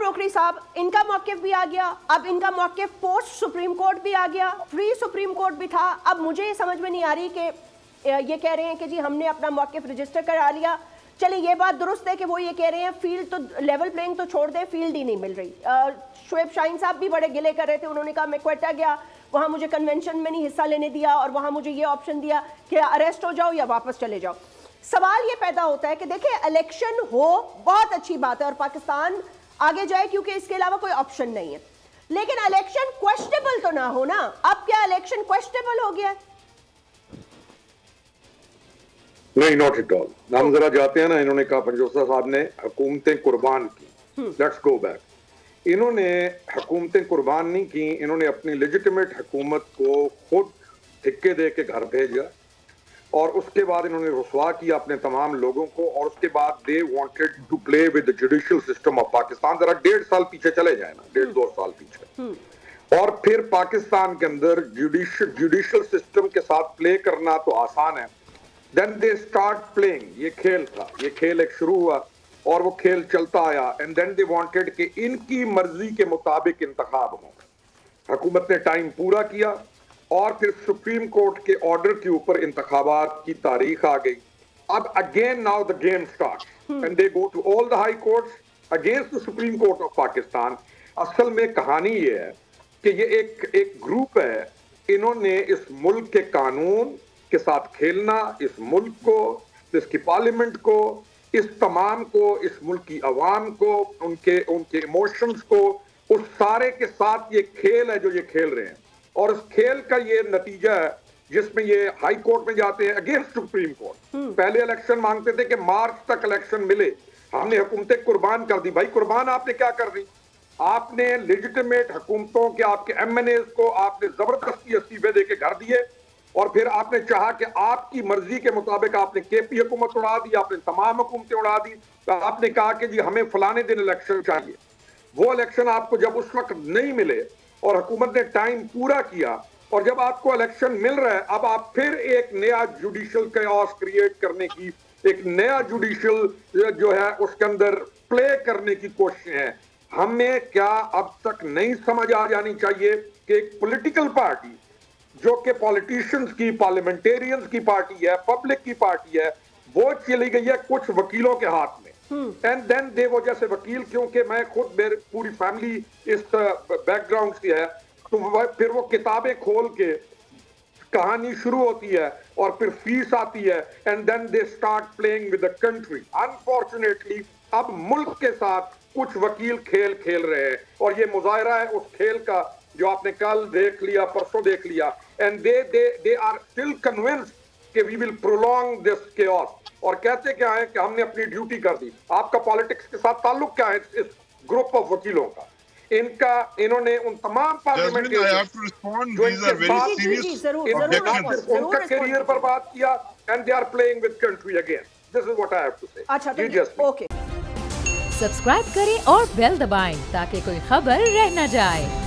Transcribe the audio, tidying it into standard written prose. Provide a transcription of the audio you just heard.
रोकड़ी साहब, इनका मौक़िफ़ भी आ गया, अब इनका मौक़िफ़ पोस्ट सुप्रीम कोर्ट भी आ गया, प्री सुप्रीम कोर्ट भी था। अब मुझे ये समझ में नहीं आ रही कि ये कह रहे हैं कि जी हमने अपना मौक़िफ़ रजिस्टर करा लिया। चलिए ये बात दुरुस्त है कि वो ये कह रहे हैं फील्ड तो लेवल प्लेइंग तो छोड़ दें, फील्ड ही नहीं मिल रही। शोएब शाहीन साहब भी बड़े गिले कर रहे थे, उन्होंने कहा मैं क्वेटा गया, वहाँ मुझे कन्वेंशन में नहीं हिस्सा लेने दिया और वहाँ मुझे ये ऑप्शन दिया कि अरेस्ट हो जाओ या वापस चले जाओ। सवाल ये पैदा होता है कि देखिए इलेक्शन हो बहुत अच्छी बात है और पाकिस्तान आगे जाए क्योंकि इसके अलावा कोई ऑप्शन नहीं है, लेकिन इलेक्शन क्वेश्चनेबल तो ना हो ना। अब क्या इलेक्शन क्वेश्चनेबल हो गया? नहीं, नॉट एट ऑल। हम जरा जाते हैं ना, इन्होंने कहा पंजोसा साहब ने हुकूमतें कुर्बान की, लेट्स गो बैक। इन्होंने हुकूमतें कुर्बान नहीं की, इन्होंने अपनी लेजिटिमेट हुकूमत को खुद ठिक्के दे के घर भेजा और उसके बाद इन्होंने रुसवा किया अपने तमाम लोगों को और उसके बाद they wanted to play with the judicial system of Pakistan. जरा 1.5 साल पीछे चले जाए ना, 1.5-2 साल पीछे, और फिर पाकिस्तान के अंदर जुडिशियल सिस्टम के साथ प्ले करना तो आसान है। देन दे स्टार्ट प्लेइंग, ये खेल था, ये खेल एक शुरू हुआ और वो खेल चलता आया। एंड देन दे वांटेड कि इनकी मर्जी के मुताबिक इंतखाब हो। हुकूमत ने टाइम पूरा किया और फिर सुप्रीम कोर्ट के ऑर्डर के ऊपर इंतखाबात की तारीख आ गई। अब again now the game start and they go to all the high courts against the supreme court of Pakistan. असल में कहानी ये है कि ये एक ग्रुप है, इन्होंने इस मुल्क के कानून के साथ खेलना, इस मुल्क को, इसकी पार्लियामेंट को, इस तमाम को, इस मुल्क की अवाम को, उनके इमोशंस को, उस सारे के साथ ये खेल है जो ये खेल रहे हैं। और इस खेल का ये नतीजा है जिसमें ये हाई कोर्ट में जाते हैं अगेंस्ट सुप्रीम कोर्ट। पहले इलेक्शन मांगते थे कि मार्च तक इलेक्शन मिले, हमने हुकूमतें कुर्बान कर दी। भाई कुर्बान आपने क्या कर दी? आपने लेजिटिमेट हुकूमतों के, आपके MNAs को आपने जबरदस्ती इस्तीफे दे के घर दिए और फिर आपने चाहा कि आपकी मर्जी के मुताबिक आपने KP हुकूमत उड़ा दी, आपने तमाम हुकूमतें उड़ा दी। तो आपने कहा कि जी हमें फलाने दिन इलेक्शन चाहिए। वो इलेक्शन आपको जब उस वक्त नहीं मिले और हुकूमत ने टाइम पूरा किया और जब आपको इलेक्शन मिल रहा है, अब आप फिर एक नया जुडिशियल कैओस क्रिएट करने की, एक नया जुडिशियल जो है उसके अंदर प्ले करने की कोशिश है। हमें क्या अब तक नहीं समझ आ जानी चाहिए कि एक पॉलिटिकल पार्टी जो कि पॉलिटिशियंस की, पार्लियामेंटेरियंस की पार्टी है, पब्लिक की पार्टी है, वो चली गई है कुछ वकीलों के हाथ में। एंड देन दे वो जैसे वकील, क्योंकि मैं खुद मेरी पूरी फैमिली इस बैकग्राउंड से है, तो फिर वो किताबें खोल के कहानी शुरू होती है और फिर फीस आती है and then they start playing with the country. Unfortunately अब मुल्क के साथ कुछ वकील खेल खेल रहे हैं और ये मुजाहिरा है उस खेल का जो आपने कल देख लिया, परसों देख लिया। And they are still convinced कि we will prolong this chaos. और कहते क्या है कि हमने अपनी ड्यूटी कर दी। आपका पॉलिटिक्स के साथ ताल्लुक क्या है इस ग्रुप ऑफ वकीलों का? इन्होंने उन तमाम पार्लियामेंट उनका करियर बर्बाद किया and they are playing with country again. This is what I have to say. अच्छा, ओके। सब्सक्राइब करें और बेल दबाएं ताकि कोई खबर रह न जाए।